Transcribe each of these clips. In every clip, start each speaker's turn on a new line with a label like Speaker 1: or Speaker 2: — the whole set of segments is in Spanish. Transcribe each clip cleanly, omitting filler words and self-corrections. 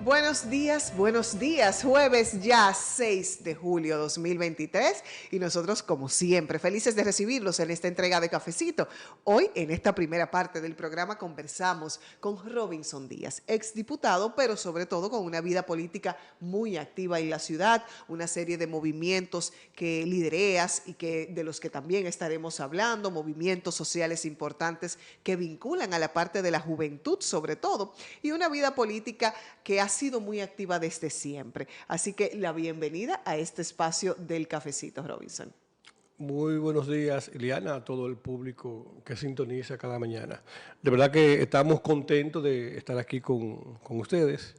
Speaker 1: buenos días, jueves ya 6 de julio 2023 y nosotros como siempre felices de recibirlos en esta entrega de Cafecito. Hoy en esta primera parte del programa conversamos con Robinson Díaz, exdiputado, pero sobre todo con una vida política muy activa en la ciudad, una serie de movimientos que lidereas y que de los que también estaremos hablando, movimientos sociales importantes que vinculan a la parte de la juventud sobre todo, y una vida política que ha sido muy activa desde siempre. Así que la bienvenida a este espacio del Cafecito, Robinson.
Speaker 2: Muy buenos días, Ileana, a todo el público que sintoniza cada mañana. De verdad que estamos contentos de estar aquí con ustedes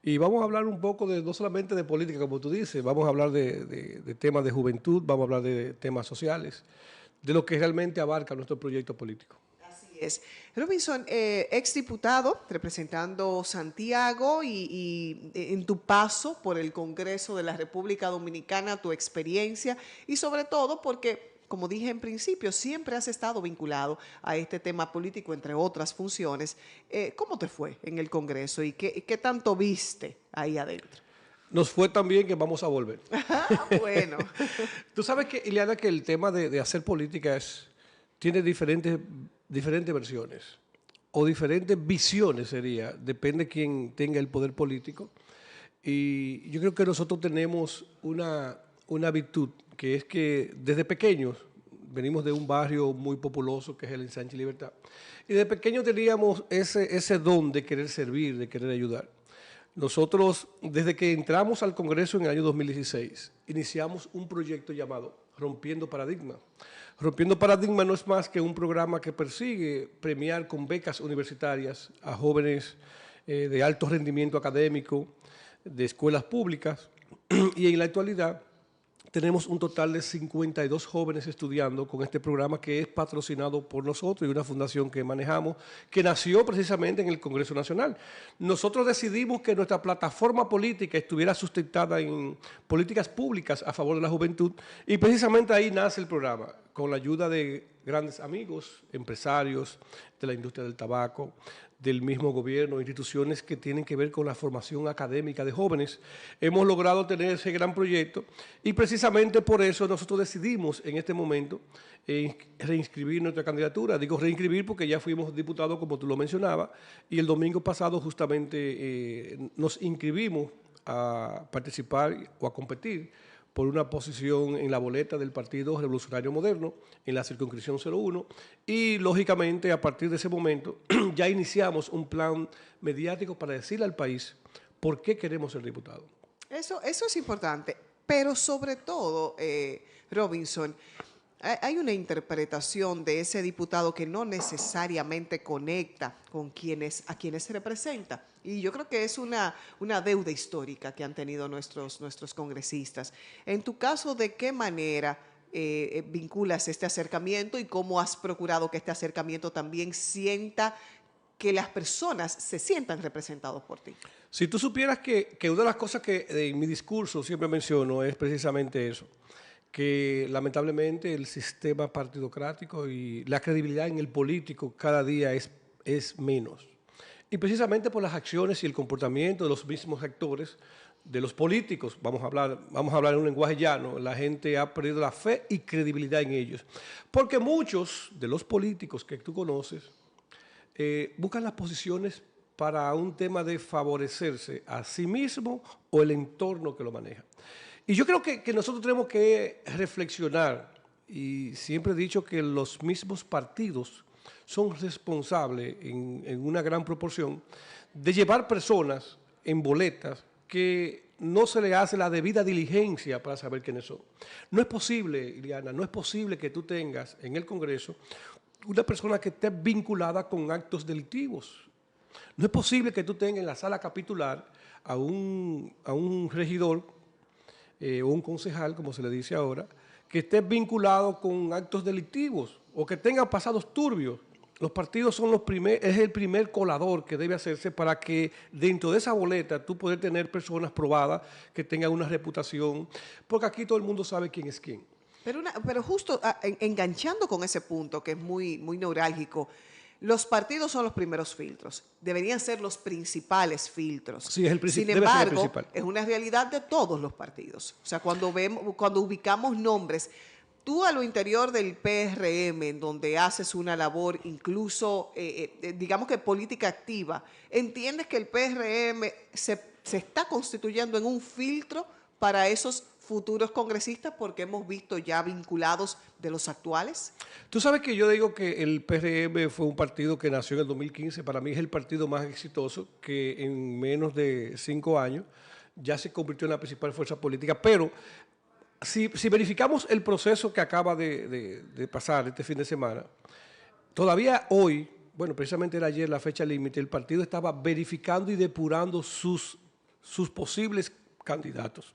Speaker 2: y vamos a hablar un poco de, no solamente de política, como tú dices, vamos a hablar de temas de juventud, vamos a hablar de temas sociales, de lo que realmente abarca nuestro proyecto político.
Speaker 1: Es. Robinson, exdiputado representando Santiago y en tu paso por el Congreso de la República Dominicana, tu experiencia y sobre todo porque, como dije en principio, siempre has estado vinculado a este tema político, entre otras funciones. ¿Cómo te fue en el Congreso y qué tanto viste ahí adentro?
Speaker 2: Nos fue tan bien que vamos a volver.
Speaker 1: Bueno.
Speaker 2: Tú sabes, que, Ileana, que el tema de hacer política tiene diferentes versiones o diferentes visiones, depende de quién tenga el poder político. Y yo creo que nosotros tenemos una virtud, que es que desde pequeños venimos de un barrio muy populoso que es el Ensanche Libertad, y de pequeños teníamos ese don de querer servir, de querer ayudar. Nosotros, desde que entramos al Congreso en el año 2016, iniciamos un proyecto llamado Rompiendo Paradigma. Rompiendo Paradigma no es más que un programa que persigue premiar con becas universitarias a jóvenes de alto rendimiento académico, de escuelas públicas, y en la actualidad tenemos un total de 52 jóvenes estudiando con este programa, que es patrocinado por nosotros y una fundación que manejamos, que nació precisamente en el Congreso Nacional. Nosotros decidimos que nuestra plataforma política estuviera sustentada en políticas públicas a favor de la juventud, y precisamente ahí nace el programa, con la ayuda de grandes amigos, empresarios de la industria del tabaco, del mismo gobierno, instituciones que tienen que ver con la formación académica de jóvenes. Hemos logrado tener ese gran proyecto y precisamente por eso nosotros decidimos en este momento reinscribir nuestra candidatura. Digo reinscribir porque ya fuimos diputados, como tú lo mencionabas, y el domingo pasado justamente nos inscribimos a participar o a competir por una posición en la boleta del Partido Revolucionario Moderno, en la circunscripción 01, y lógicamente a partir de ese momento ya iniciamos un plan mediático para decirle al país por qué queremos ser diputados.
Speaker 1: Eso es importante, pero sobre todo, Robinson, hay una interpretación de ese diputado que no necesariamente conecta con a quienes representa. Y yo creo que es una deuda histórica que han tenido nuestros congresistas. En tu caso, ¿de qué manera vinculas este acercamiento y cómo has procurado que este acercamiento también sienta que las personas se sientan representados por ti?
Speaker 2: Si tú supieras que una de las cosas que en mi discurso siempre menciono es precisamente eso, que lamentablemente el sistema partidocrático y la credibilidad en el político cada día es menos. Y precisamente por las acciones y el comportamiento de los mismos actores, de los políticos, vamos a hablar en un lenguaje llano, la gente ha perdido la fe y credibilidad en ellos. Porque muchos de los políticos que tú conoces buscan las posiciones para un tema de favorecerse a sí mismo o el entorno que lo maneja. Y yo creo que nosotros tenemos que reflexionar, y siempre he dicho que los mismos partidos son responsables en una gran proporción de llevar personas en boletas que no se le hace la debida diligencia para saber quiénes son. No es posible, Ileana, no es posible que tú tengas en el Congreso una persona que esté vinculada con actos delictivos. No es posible que tú tengas en la sala capitular a un regidor o un concejal, como se le dice ahora, que esté vinculado con actos delictivos o que tenga pasados turbios. Los partidos son es el primer colador que debe hacerse para que dentro de esa boleta tú puedas tener personas probadas que tengan una reputación, porque aquí todo el mundo sabe quién es quién.
Speaker 1: Pero justo enganchando con ese punto que es muy neurálgico, Los partidos son los primeros filtros, deberían ser los principales filtros.
Speaker 2: Sí, es el
Speaker 1: Sin
Speaker 2: debe ser el
Speaker 1: embargo,
Speaker 2: principal.
Speaker 1: es una realidad de todos los partidos. O sea, cuando ubicamos nombres, tú a lo interior del PRM, en donde haces una labor incluso, digamos que política activa, ¿entiendes que el PRM se está constituyendo en un filtro para esos futuros congresistas porque hemos visto ya vinculados de los actuales?
Speaker 2: Tú sabes que yo digo que el PRM fue un partido que nació en el 2015, para mí es el partido más exitoso, que en menos de 5 años ya se convirtió en la principal fuerza política, pero si verificamos el proceso que acaba de pasar este fin de semana, todavía hoy, bueno, precisamente era ayer la fecha límite, el partido estaba verificando y depurando sus posibles candidatos.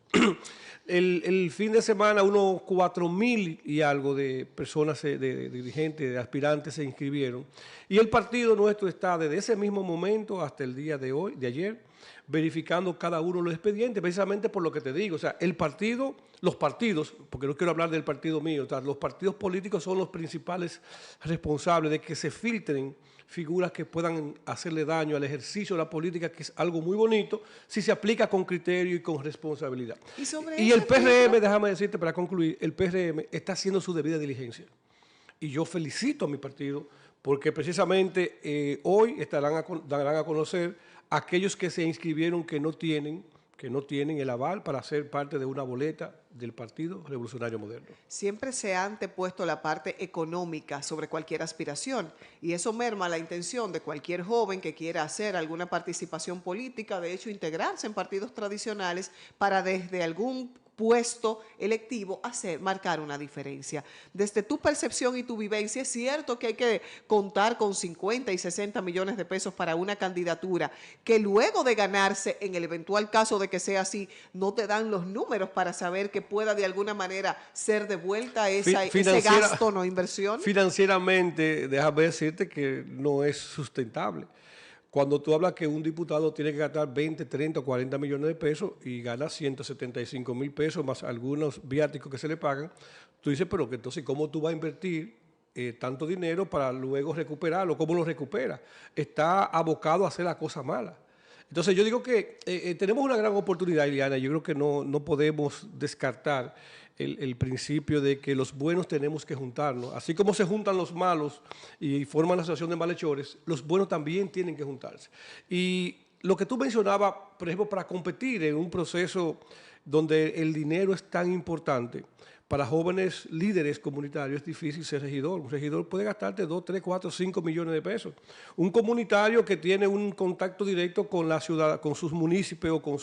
Speaker 2: El fin de semana unos 4,000 y algo de personas, de dirigentes, de aspirantes se inscribieron. Y el partido nuestro está desde ese mismo momento hasta el día de hoy, de ayer, verificando cada uno de los expedientes, precisamente por lo que te digo. O sea, el partido, los partidos, porque no quiero hablar del partido mío, o sea, los partidos políticos son los principales responsables de que se filtren figuras que puedan hacerle daño al ejercicio de la política, que es algo muy bonito, si se aplica con criterio y con responsabilidad. Y el PRM, déjame decirte para concluir, el PRM está haciendo su debida diligencia. Y yo felicito a mi partido porque precisamente hoy darán a conocer aquellos que se inscribieron que no tienen el aval para ser parte de una boleta del Partido Revolucionario Moderno.
Speaker 1: Siempre se ha antepuesto la parte económica sobre cualquier aspiración y eso merma la intención de cualquier joven que quiera hacer alguna participación política, de hecho integrarse en partidos tradicionales para desde algún puesto electivo marcar una diferencia. Desde tu percepción y tu vivencia, es cierto que hay que contar con 50 y 60 millones de pesos para una candidatura que luego de ganarse, en el eventual caso de que sea así, no te dan los números para saber que pueda de alguna manera ser devuelta ese gasto, no inversión.
Speaker 2: Financieramente, déjame decirte que no es sustentable. Cuando tú hablas que un diputado tiene que gastar 20, 30 o 40 millones de pesos y gana 175,000 pesos más algunos viáticos que se le pagan, tú dices, pero que entonces, ¿cómo tú vas a invertir tanto dinero para luego recuperarlo? ¿Cómo lo recupera? Está abocado a hacer la cosa mala. Entonces yo digo que tenemos una gran oportunidad, Ileana. Yo creo que no podemos descartar el principio de que los buenos tenemos que juntarnos. Así como se juntan los malos y forman la asociación de malhechores, los buenos también tienen que juntarse. Y lo que tú mencionabas, por ejemplo, para competir en un proceso donde el dinero es tan importante, para jóvenes líderes comunitarios es difícil ser regidor. Un regidor puede gastarte 2, 3, 4, 5 millones de pesos. Un comunitario que tiene un contacto directo con la ciudad, con sus municipios o con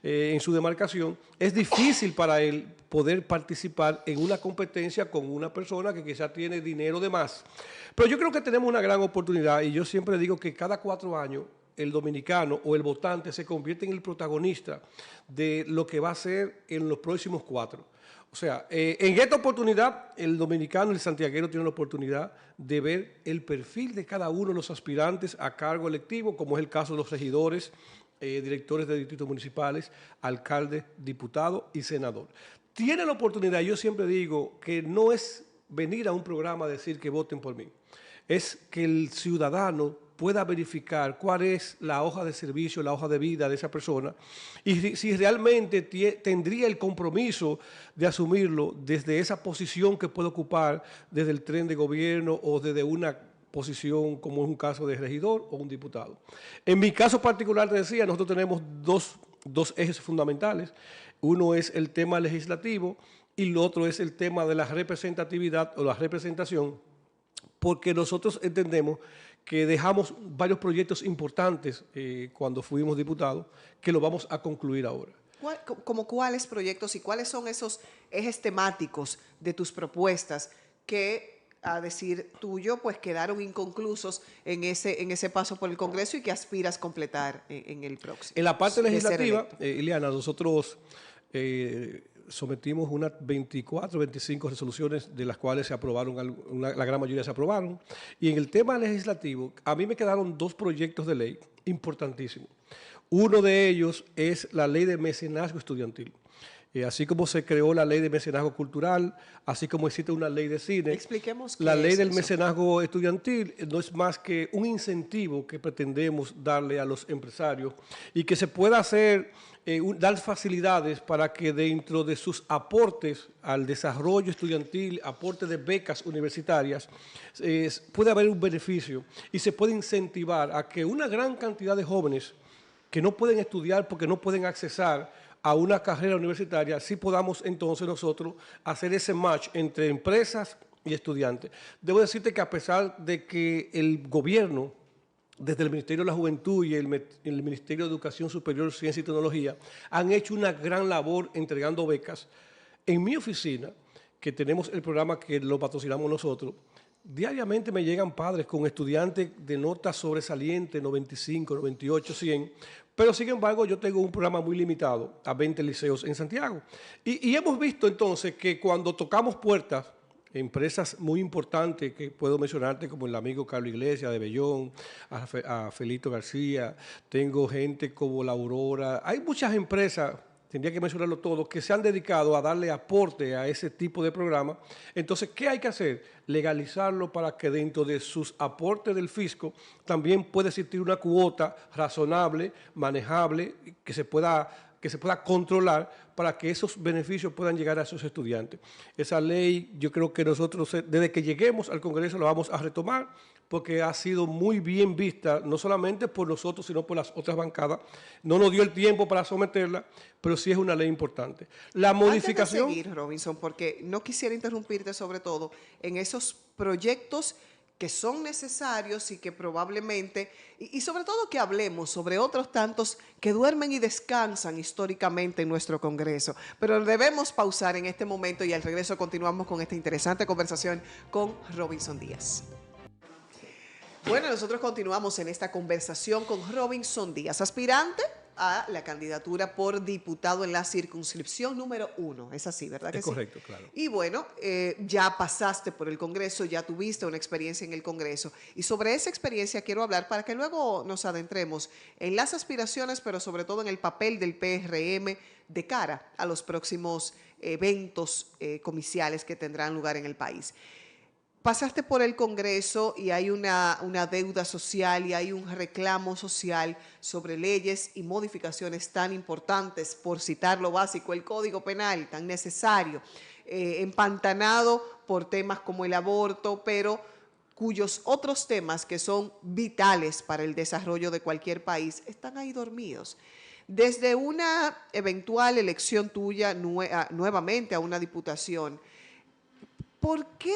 Speaker 2: en su demarcación, es difícil para él poder participar en una competencia con una persona que quizá tiene dinero de más. Pero yo creo que tenemos una gran oportunidad y yo siempre digo que cada 4 años el dominicano o el votante se convierte en el protagonista de lo que va a ser en los próximos 4. O sea, en esta oportunidad, el dominicano, el santiaguero, tiene la oportunidad de ver el perfil de cada uno de los aspirantes a cargo electivo, como es el caso de los regidores, directores de distritos municipales, alcaldes, diputados y senador. Tiene la oportunidad, yo siempre digo, que no es venir a un programa a decir que voten por mí, es que el ciudadano pueda verificar cuál es la hoja de servicio, la hoja de vida de esa persona y si realmente tendría el compromiso de asumirlo desde esa posición que puede ocupar desde el tren de gobierno o desde una posición como es un caso de regidor o un diputado. En mi caso particular, te decía, nosotros tenemos dos ejes fundamentales. Uno es el tema legislativo y el otro es el tema de la representatividad o la representación, porque nosotros entendemos que dejamos varios proyectos importantes cuando fuimos diputados, que lo vamos a concluir ahora.
Speaker 1: ¿Como cuáles proyectos y cuáles son esos ejes temáticos de tus propuestas que, a decir tuyo, pues quedaron inconclusos en ese paso por el Congreso y que aspiras completar en el próximo?
Speaker 2: En la parte legislativa, Ileana, nosotros sometimos unas 24, 25 resoluciones, de las cuales se aprobaron, la gran mayoría se aprobaron. Y en el tema legislativo, a mí me quedaron 2 proyectos de ley importantísimos. Uno de ellos es la ley de mecenazgo estudiantil. Así como se creó la ley de mecenazgo cultural, así como existe una ley de cine,
Speaker 1: Expliquemos qué
Speaker 2: la ley
Speaker 1: es
Speaker 2: del
Speaker 1: eso.
Speaker 2: mecenazgo estudiantil no es más que un incentivo que pretendemos darle a los empresarios y que se pueda hacer, dar facilidades para que dentro de sus aportes al desarrollo estudiantil, aportes de becas universitarias, pueda haber un beneficio y se puede incentivar a que una gran cantidad de jóvenes que no pueden estudiar porque no pueden accesar a una carrera universitaria, sí podamos entonces nosotros hacer ese match entre empresas y estudiantes. Debo decirte que a pesar de que el gobierno, desde el Ministerio de la Juventud y el Ministerio de Educación Superior, Ciencia y Tecnología, han hecho una gran labor entregando becas, en mi oficina, que tenemos el programa que lo patrocinamos nosotros, diariamente me llegan padres con estudiantes de notas sobresalientes, 95, 98, 100, pero sin embargo yo tengo un programa muy limitado a 20 liceos en Santiago. Y hemos visto entonces que cuando tocamos puertas, empresas muy importantes que puedo mencionarte como el amigo Carlos Iglesias de Bellón, a Felito García, tengo gente como la Aurora, hay muchas empresas, tendría que mencionarlo todo, que se han dedicado a darle aporte a ese tipo de programa. Entonces, ¿qué hay que hacer? Legalizarlo para que dentro de sus aportes del fisco también pueda existir una cuota razonable, manejable, que se pueda controlar para que esos beneficios puedan llegar a esos estudiantes. Esa ley, yo creo que nosotros, desde que lleguemos al Congreso, la vamos a retomar, porque ha sido muy bien vista, no solamente por nosotros, sino por las otras bancadas. No nos dio el tiempo para someterla, pero sí es una ley importante. La modificación...
Speaker 1: Antes de seguir, Robinson, porque no quisiera interrumpirte sobre todo en esos proyectos que son necesarios y que probablemente, y sobre todo que hablemos sobre otros tantos que duermen y descansan históricamente en nuestro Congreso. Pero debemos pausar en este momento y al regreso continuamos con esta interesante conversación con Robinson Díaz. Bueno, nosotros continuamos en esta conversación con Robinson Díaz, aspirante a la candidatura por diputado en la circunscripción número 1. Es así, ¿verdad que
Speaker 2: Es
Speaker 1: sí?
Speaker 2: correcto, claro.
Speaker 1: Y bueno, ya pasaste por el Congreso, ya tuviste una experiencia en el Congreso. Y sobre esa experiencia quiero hablar para que luego nos adentremos en las aspiraciones, pero sobre todo en el papel del PRM de cara a los próximos eventos comiciales que tendrán lugar en el país. Pasaste por el Congreso y hay una deuda social y hay un reclamo social sobre leyes y modificaciones tan importantes, por citar lo básico, el Código Penal, tan necesario, empantanado por temas como el aborto, pero cuyos otros temas que son vitales para el desarrollo de cualquier país están ahí dormidos. Desde una eventual elección tuya nuevamente a una diputación, ¿por qué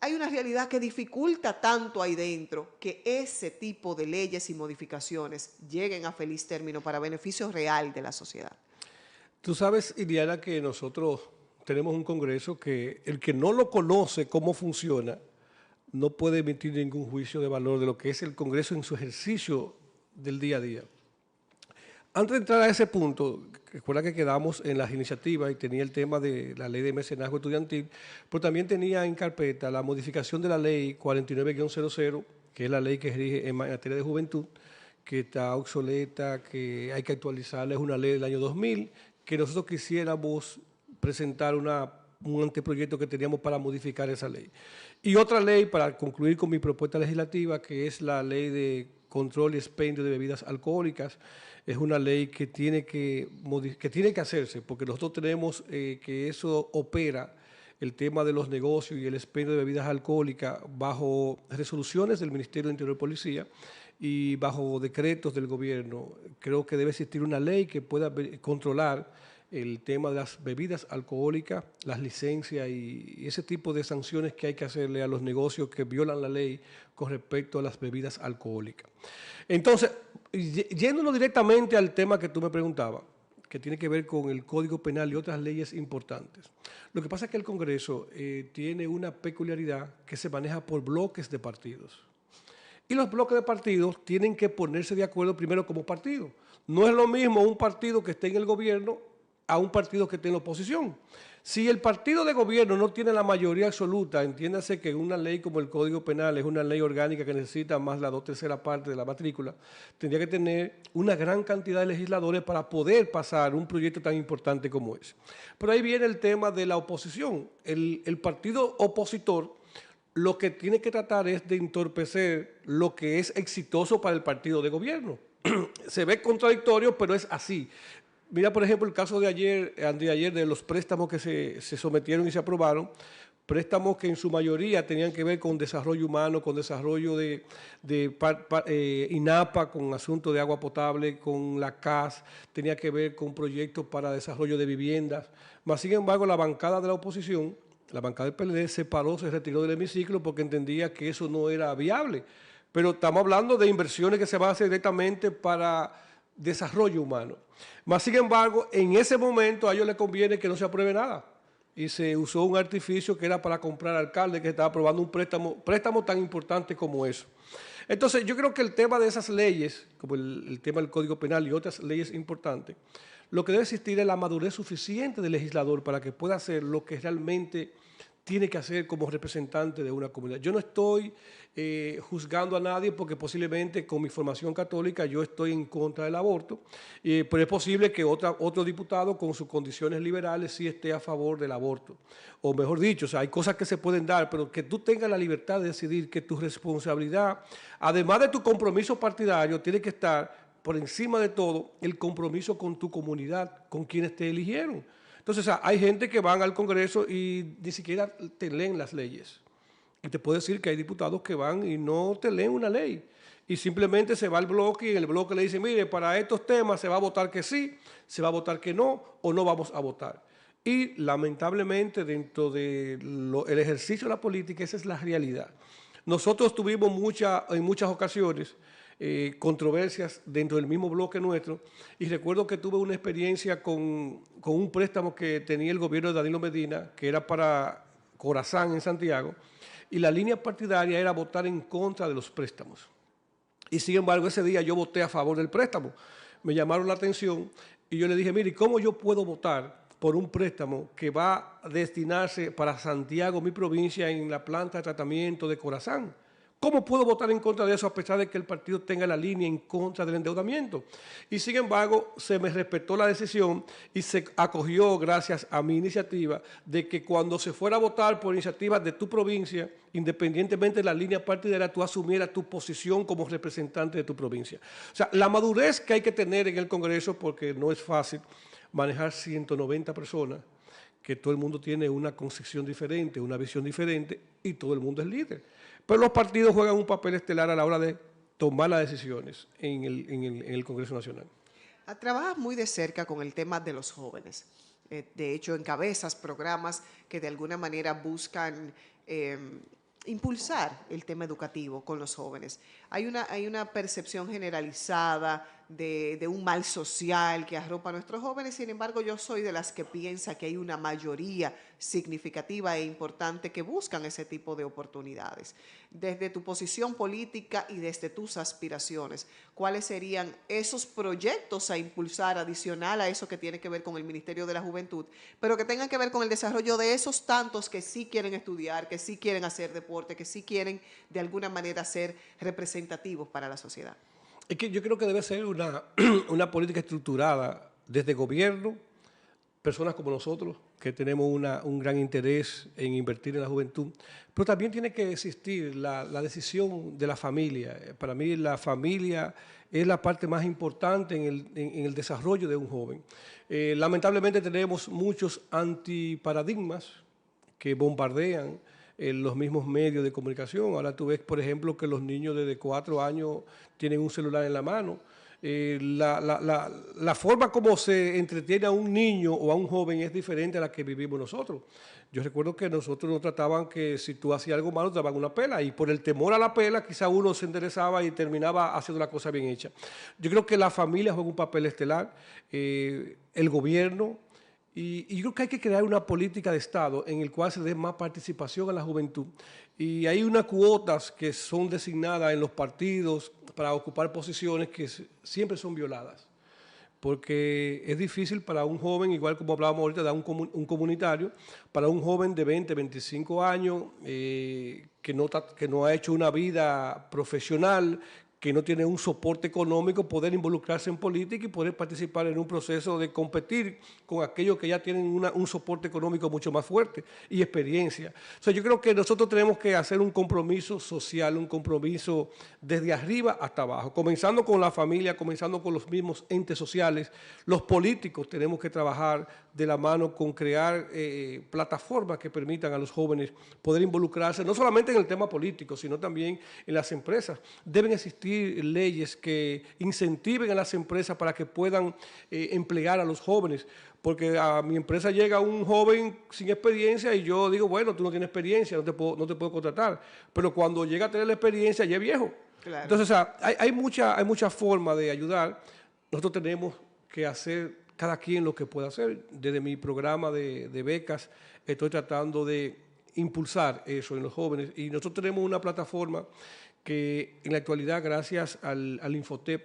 Speaker 1: hay una realidad que dificulta tanto ahí dentro que ese tipo de leyes y modificaciones lleguen a feliz término para beneficio real de la sociedad?
Speaker 2: Tú sabes, Iliana, que nosotros tenemos un Congreso que el que no lo conoce cómo funciona no puede emitir ningún juicio de valor de lo que es el Congreso en su ejercicio del día a día. Antes de entrar a ese punto, recuerda que quedamos en las iniciativas y tenía el tema de la ley de mecenazgo estudiantil, pero también tenía en carpeta la modificación de la ley 49-00, que es la ley que rige en materia de juventud, que está obsoleta, que hay que actualizarla, es una ley del año 2000, que nosotros quisiéramos presentar un anteproyecto que teníamos para modificar esa ley. Y otra ley, para concluir con mi propuesta legislativa, que es la ley de control y expendio de bebidas alcohólicas. Es una ley que tiene que hacerse, porque nosotros tenemos que eso opera el tema de los negocios y el expendio de bebidas alcohólicas bajo resoluciones del Ministerio de Interior y Policía y bajo decretos del gobierno. Creo que debe existir una ley que pueda controlar el tema de las bebidas alcohólicas, las licencias y ese tipo de sanciones que hay que hacerle a los negocios que violan la ley con respecto a las bebidas alcohólicas. Entonces, yéndonos directamente al tema que tú me preguntabas, que tiene que ver con el Código Penal y otras leyes importantes. Lo que pasa es que el Congreso tiene una peculiaridad que se maneja por bloques de partidos. Y los bloques de partidos tienen que ponerse de acuerdo primero como partido. No es lo mismo un partido que esté en el gobierno a un partido que esté en la oposición. Si el partido de gobierno no tiene la mayoría absoluta, entiéndase que una ley como el Código Penal es una ley orgánica que necesita más la 2/3 parte de la matrícula, tendría que tener una gran cantidad de legisladores para poder pasar un proyecto tan importante como ese. Pero ahí viene el tema de la oposición. El partido opositor lo que tiene que tratar es de entorpecer lo que es exitoso para el partido de gobierno. Se ve contradictorio, pero es así. Mira, por ejemplo, el caso de ayer, anteayer, de los préstamos que se sometieron y se aprobaron, préstamos que en su mayoría tenían que ver con desarrollo humano, con desarrollo de INAPA, con asuntos de agua potable, con la CAS, tenía que ver con proyectos para desarrollo de viviendas. Mas, sin embargo, la bancada de la oposición, la bancada del PLD, se paró, se retiró del hemiciclo porque entendía que eso no era viable. Pero estamos hablando de inversiones que se van a hacer directamente para desarrollo humano. Mas, sin embargo, en ese momento a ellos les conviene que no se apruebe nada. Y se usó un artificio que era para comprar alcalde, que estaba aprobando un préstamo tan importante como eso. Entonces, yo creo que el tema de esas leyes, como el tema del Código Penal y otras leyes importantes, lo que debe existir es la madurez suficiente del legislador para que pueda hacer lo que realmente tiene que hacer como representante de una comunidad. Yo no estoy juzgando a nadie porque posiblemente con mi formación católica yo estoy en contra del aborto, pero es posible que otro diputado con sus condiciones liberales sí esté a favor del aborto. O mejor dicho, o sea, hay cosas que se pueden dar, pero que tú tengas la libertad de decidir, que tu responsabilidad, además de tu compromiso partidario, tiene que estar por encima de todo el compromiso con tu comunidad, con quienes te eligieron. Entonces, hay gente que van al Congreso y ni siquiera te leen las leyes. Y te puedo decir que hay diputados que van y no te leen una ley. Y simplemente se va al bloque y en el bloque le dicen, mire, para estos temas se va a votar que sí, se va a votar que no, o no vamos a votar. Y lamentablemente dentro del ejercicio de la política esa es la realidad. Nosotros tuvimos en muchas ocasiones controversias dentro del mismo bloque nuestro, y recuerdo que tuve una experiencia con un préstamo que tenía el gobierno de Danilo Medina, que era para Corazán en Santiago, y la línea partidaria era votar en contra de los préstamos. Y sin embargo, ese día yo voté a favor del préstamo. Me llamaron la atención y yo le dije, mire, ¿cómo yo puedo votar por un préstamo que va a destinarse para Santiago, mi provincia, en la planta de tratamiento de Corazán? ¿Cómo puedo votar en contra de eso a pesar de que el partido tenga la línea en contra del endeudamiento? Y sin embargo, se me respetó la decisión y se acogió, gracias a mi iniciativa, de que cuando se fuera a votar por iniciativas de tu provincia, independientemente de la línea partidaria, tú asumieras tu posición como representante de tu provincia. O sea, la madurez que hay que tener en el Congreso, porque no es fácil manejar 190 personas, que todo el mundo tiene una concepción diferente, una visión diferente, y todo el mundo es líder. Pero los partidos juegan un papel estelar a la hora de tomar las decisiones en el Congreso Nacional.
Speaker 1: Trabajas muy de cerca con el tema de los jóvenes. De hecho, encabezas programas que de alguna manera buscan impulsar el tema educativo con los jóvenes. Hay una percepción generalizada de un mal social que arropa a nuestros jóvenes. Sin embargo, yo soy de las que piensa que hay una mayoría significativa e importante que buscan ese tipo de oportunidades. Desde tu posición política y desde tus aspiraciones, ¿cuáles serían esos proyectos a impulsar adicional a eso que tiene que ver con el Ministerio de la Juventud, pero que tengan que ver con el desarrollo de esos tantos que sí quieren estudiar, que sí quieren hacer deporte, que sí quieren de alguna manera ser representativos para la sociedad?
Speaker 2: Es que yo creo que debe ser una política estructurada desde gobierno, personas como nosotros, que tenemos un gran interés en invertir en la juventud, pero también tiene que existir la decisión de la familia. Para mí la familia es la parte más importante en el desarrollo de un joven. Lamentablemente tenemos muchos antiparadigmas que bombardean los mismos medios de comunicación. Ahora tú ves, por ejemplo, que los niños desde 4 años tienen un celular en la mano. La forma como se entretiene a un niño o a un joven es diferente a la que vivimos nosotros. Yo recuerdo que nosotros nos trataban que si tú hacías algo malo te daban una pela, y por el temor a la pela quizá uno se enderezaba y terminaba haciendo la cosa bien hecha. Yo creo que la familia juega un papel estelar, el gobierno, y yo creo que hay que crear una política de Estado en el cual se dé más participación a la juventud. Y hay unas cuotas que son designadas en los partidos para ocupar posiciones que siempre son violadas. porque es difícil para un joven, igual como hablábamos ahorita de un comunitario, para un joven de 20, 25 años que no ha hecho una vida profesional, que no tiene un soporte económico, poder involucrarse en política y poder participar en un proceso de competir con aquellos que ya tienen un soporte económico mucho más fuerte y experiencia. O sea, yo creo que nosotros tenemos que hacer un compromiso social, un compromiso desde arriba hasta abajo, comenzando con la familia, comenzando con los mismos entes sociales. Los políticos tenemos que trabajar de la mano con crear plataformas que permitan a los jóvenes poder involucrarse, no solamente en el tema político, sino también en las empresas. Deben existir leyes que incentiven a las empresas para que puedan emplear a los jóvenes, porque a mi empresa llega un joven sin experiencia y yo digo, bueno, tú no tienes experiencia, no te puedo contratar, pero cuando llega a tener la experiencia ya es viejo. Claro. Entonces, o sea, hay mucha forma de ayudar. Nosotros tenemos que hacer cada quien lo que pueda hacer. Desde mi programa de becas estoy tratando de impulsar eso en los jóvenes y nosotros tenemos una plataforma que en la actualidad, gracias al Infotep,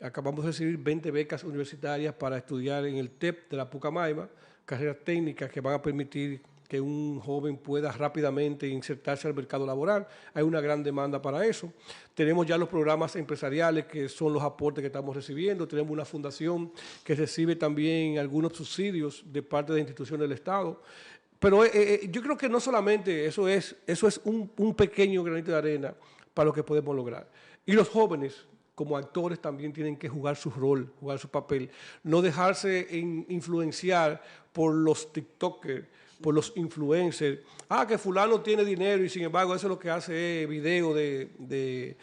Speaker 2: acabamos de recibir 20 becas universitarias para estudiar en el TEP de la Pucamaima, carreras técnicas que van a permitir que un joven pueda rápidamente insertarse al mercado laboral. Hay una gran demanda para eso. Tenemos ya los programas empresariales, que son los aportes que estamos recibiendo. Tenemos una fundación que recibe también algunos subsidios de parte de instituciones del Estado. Pero yo creo que no solamente eso es un pequeño granito de arena para lo que podemos lograr. Y los jóvenes, como actores, también tienen que jugar su rol, jugar su papel, no dejarse influenciar por los TikTokers, por los influencers. Que fulano tiene dinero y sin embargo eso es lo que hace es video de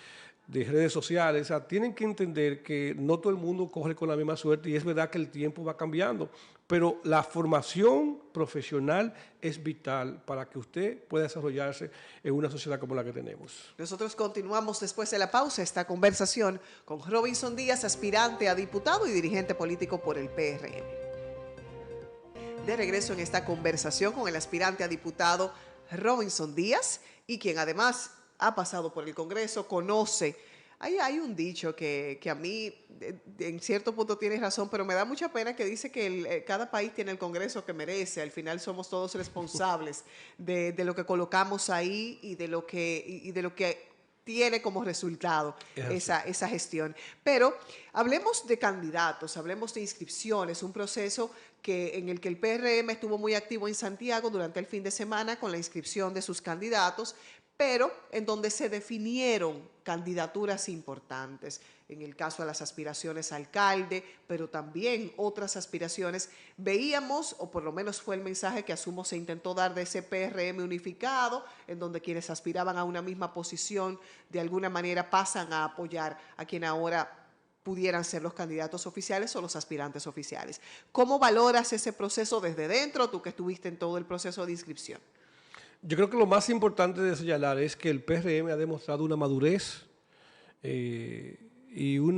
Speaker 2: redes sociales. O sea, tienen que entender que no todo el mundo coge con la misma suerte y es verdad que el tiempo va cambiando, pero la formación profesional es vital para que usted pueda desarrollarse en una sociedad como la que tenemos.
Speaker 1: Nosotros continuamos después de la pausa esta conversación con Robinson Díaz, aspirante a diputado y dirigente político por el PRM. De regreso en esta conversación con el aspirante a diputado Robinson Díaz, y quien además ha pasado por el Congreso, conoce. Hay un dicho que a mí en cierto punto tiene razón, pero me da mucha pena, que dice que cada país tiene el Congreso que merece. Al final somos todos responsables de lo que colocamos ahí y de lo que tiene como resultado esa gestión. Pero hablemos de candidatos, hablemos de inscripciones, un proceso en el que el PRM estuvo muy activo en Santiago durante el fin de semana con la inscripción de sus candidatos, pero en donde se definieron candidaturas importantes. En el caso de las aspiraciones a alcalde, pero también otras aspiraciones. Veíamos, o por lo menos fue el mensaje que asumo se intentó dar de ese PRM unificado, en donde quienes aspiraban a una misma posición de alguna manera pasan a apoyar a quien ahora pudieran ser los candidatos oficiales o los aspirantes oficiales. ¿Cómo valoras ese proceso desde dentro, tú que estuviste en todo el proceso de inscripción?
Speaker 2: Yo creo que lo más importante de señalar es que el PRM ha demostrado una madurez y un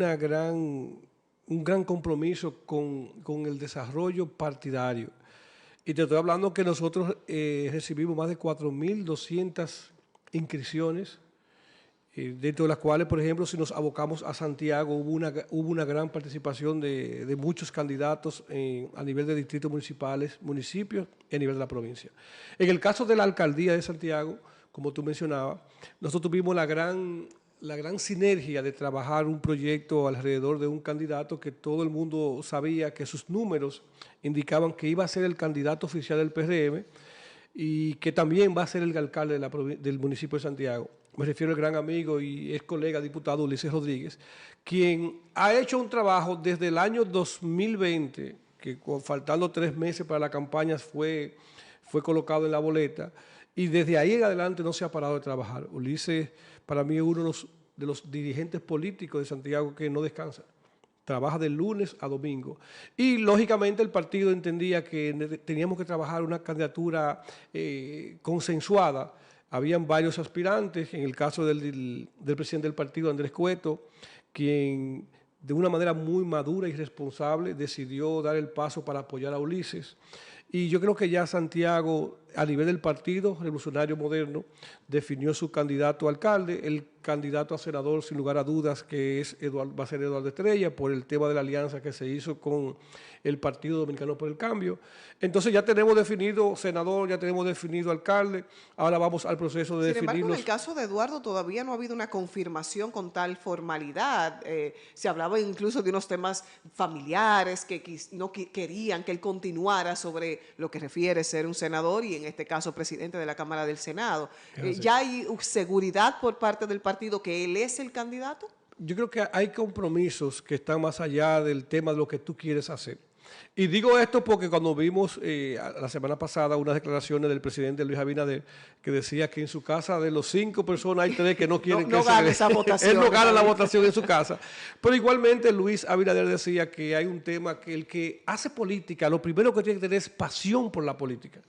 Speaker 2: gran compromiso con el desarrollo partidario. Y te estoy hablando que nosotros recibimos más de 4.200 inscripciones, dentro de las cuales, por ejemplo, si nos abocamos a Santiago, hubo una gran participación de muchos candidatos a nivel de distritos municipales, municipios y a nivel de la provincia. En el caso de la alcaldía de Santiago, como tú mencionabas, nosotros tuvimos la gran sinergia de trabajar un proyecto alrededor de un candidato que todo el mundo sabía que sus números indicaban que iba a ser el candidato oficial del PRM y que también va a ser el alcalde del municipio de Santiago. Me refiero al gran amigo y ex colega diputado Ulises Rodríguez, quien ha hecho un trabajo desde el año 2020, que faltando 3 meses para la campaña fue colocado en la boleta, y desde ahí en adelante no se ha parado de trabajar. Ulises, para mí, es uno de los dirigentes políticos de Santiago que no descansa. Trabaja de lunes a domingo. Y, lógicamente, el partido entendía que teníamos que trabajar una candidatura consensuada. Habían varios aspirantes, en el caso del presidente del partido, Andrés Cueto, quien de una manera muy madura y responsable decidió dar el paso para apoyar a Ulises. Y yo creo que ya Santiago a nivel del Partido Revolucionario Moderno, definió su candidato a alcalde. El candidato a senador, sin lugar a dudas, que va a ser Eduardo Estrella, por el tema de la alianza que se hizo con el Partido Dominicano por el Cambio. Entonces ya tenemos definido senador, ya tenemos definido alcalde, ahora vamos al proceso de definirlos.
Speaker 1: Sin embargo, en el caso de Eduardo todavía no ha habido una confirmación con tal formalidad. Se hablaba incluso de unos temas familiares que no querían que él continuara sobre lo que refiere ser un senador y en este caso presidente de la Cámara del Senado. ¿Ya hay seguridad por parte del partido que él es el candidato?
Speaker 2: Yo creo que hay compromisos que están más allá del tema de lo que tú quieres hacer. Y digo esto porque cuando vimos la semana pasada unas declaraciones del presidente Luis Abinader que decía que en su casa de los 5 personas hay 3 que no quieren que
Speaker 1: gane esa votación.
Speaker 2: Él no gana la votación en su casa. Pero igualmente Luis Abinader decía que hay un tema que el que hace política, lo primero que tiene que tener es pasión por la política.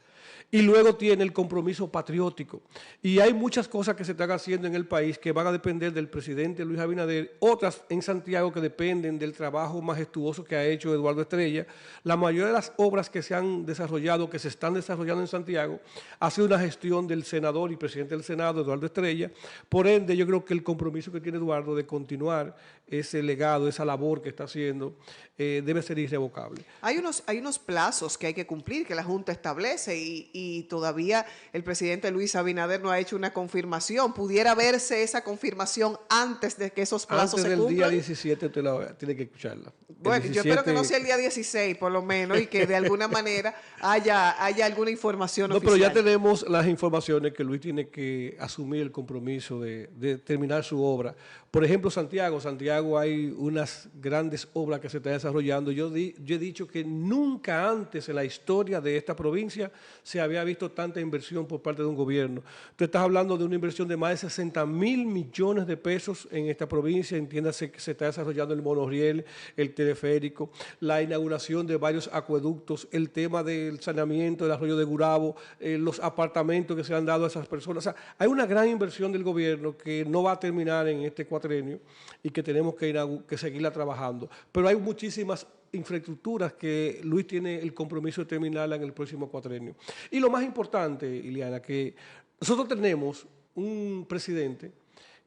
Speaker 2: Y luego tiene el compromiso patriótico. Y hay muchas cosas que se están haciendo en el país que van a depender del presidente Luis Abinader, otras en Santiago que dependen del trabajo majestuoso que ha hecho Eduardo Estrella. La mayoría de las obras que se han desarrollado, que se están desarrollando en Santiago, ha sido una gestión del senador y presidente del Senado, Eduardo Estrella. Por ende, yo creo que el compromiso que tiene Eduardo de continuar ese legado, esa labor que está haciendo, debe ser irrevocable.
Speaker 1: Hay unos plazos que hay que cumplir, que la Junta establece y todavía el presidente Luis Abinader no ha hecho una confirmación. ¿Pudiera verse esa confirmación antes de que esos plazos se cumplan?
Speaker 2: Antes del día 17 usted tiene que escucharla.
Speaker 1: Bueno, yo espero que no sea el día 16 por lo menos y que de alguna manera haya alguna información oficial.
Speaker 2: Pero ya tenemos las informaciones que Luis tiene que asumir el compromiso de terminar su obra. Por ejemplo, Santiago hay unas grandes obras que se están desarrollando. Yo he dicho que nunca antes en la historia de esta provincia se había visto tanta inversión por parte de un gobierno. Tú estás hablando de una inversión de más de 60.000 millones de pesos en esta provincia. Entiéndase que se está desarrollando el monorriel, el teleférico, la inauguración de varios acueductos, el tema del saneamiento del arroyo de Gurabo, los apartamentos que se han dado a esas personas. O sea, hay una gran inversión del gobierno que no va a terminar en este cuatrenio y que tenemos que seguirla trabajando. Pero hay muchísimas infraestructuras que Luis tiene el compromiso de terminarla en el próximo cuatrenio. Y lo más importante, Ileana, que nosotros tenemos un presidente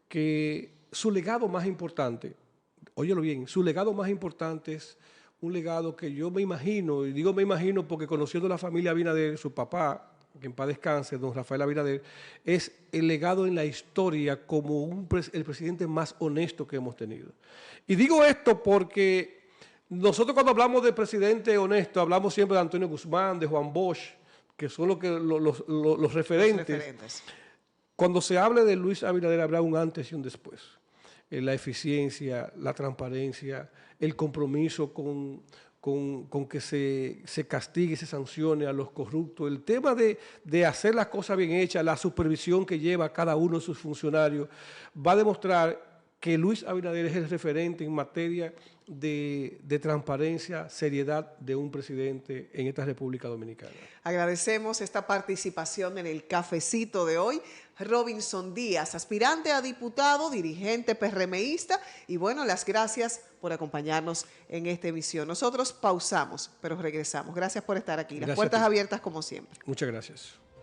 Speaker 2: que su legado más importante, óyelo bien, su legado más importante es un legado que yo me imagino, y digo me imagino porque conociendo la familia Abinader, su papá, que en paz descanse, don Rafael Abinader, es el legado en la historia como el presidente más honesto que hemos tenido. Y digo esto porque nosotros cuando hablamos de presidente honesto, hablamos siempre de Antonio Guzmán, de Juan Bosch, que son los referentes. Cuando se hable de Luis Abinader habrá un antes y un después. La eficiencia, la transparencia, el compromiso con que se castigue y se sancione a los corruptos, el tema de hacer las cosas bien hechas, la supervisión que lleva cada uno de sus funcionarios, va a demostrar que Luis Abinader es el referente en materia de transparencia, seriedad de un presidente en esta República Dominicana.
Speaker 1: Agradecemos esta participación en el cafecito de hoy. Robinson Díaz, aspirante a diputado, dirigente PRMista, y bueno, las gracias por acompañarnos en esta emisión. Nosotros pausamos, pero regresamos. Gracias por estar aquí. Las puertas abiertas como siempre.
Speaker 2: Muchas gracias.